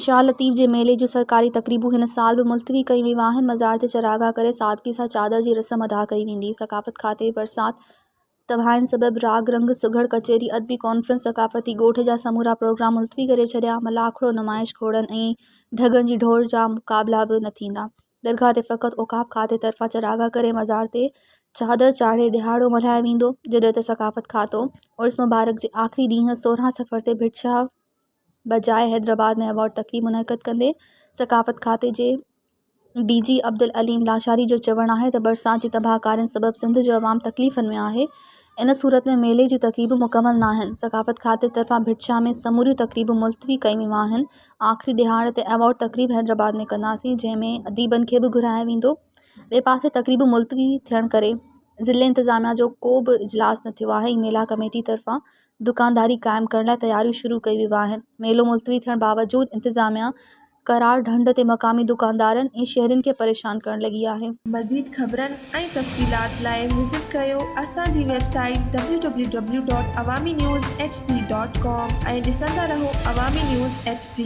शाह लतीफ़ जे मेले जूं सरकारी तक़रीबूं हिन साल बि मुलतवी कई वेयूं आहिनि। मज़ार ते चरागाह करे सादगी सां चादर जी रस्म अदा कई वेंदी। सक़ाफ़त खाते बरसात तबाहियुनि सबबि राग रंग सुघड़ कचेरी अदबी कॉन्फ्रेंस सक़ाफ़ती ॻोठ जा समूरा प्रोग्राम मुलतवी करे छॾिया। मलाखड़ो नुमाइश घोड़नि ऐं ढगनि जी ढोर जा मुक़ाबला बि न थींदा। दरगाह ते फ़क़ति औक़ाफ़ खाते तरफ़ां चरागाह करे मज़ार ते चादर चाढ़े ॾिहाड़ो मल्हायो वेंदो, जॾहिं त सक़ाफ़त खातो उर्स मुबारक जे आख़िरी ॾींहुं 16 सफ़र ते भिटशाह बजाए हैदराबाद में अवॉर्ड तक़रीब मुनक़द कंदे सक़ाफ़त खाते जे DG अब्दुल अलीम लाशारी जो चवणु आहे त बरसात जी तबाहकारियुनि सबबि सिंध जो अवाम तकलीफ़ुनि में आहे। इन सूरत में मेले जूं तक़रीबूं मुकमल न आहिनि। सक़ाफ़त खाते तरफ़ां भिटशाह में समूरियूं तक़रीबूं मुलतवी कई वेयूं आहिनि। आख़िरी ॾिहाड़ ते अवॉर्ड तक़रीब हैदराबाद में कंदासीं, जंहिंमें अदीबनि खे बि घुरायो वेंदो। ॿिए पासे तक़रीबूं मुलतवी थियण करे ज़िले इंतिज़ामिया जो को बि इजलास न थियो आहे ऐं मेला कमेटी तरफ़ां दुकानदारी क़ाइमु करण लाइ तयारियूं शुरू कई वेयूं आहिनि। मेलो मुलतवी थियण बावजूदि इंतिज़ामिया करार ढंढ ते मक़ामी दुकानदारनि ऐं शहरियुनि खे परेशान करण लॻी आहे। मज़ीद ख़बरनि ऐं तफ़सीलात लाइ विज़िट कयो असांजी वेबसाइट www.awamiNewsHD.com ऐं ॾिसंदा रहो अवामी न्यूज़ HD।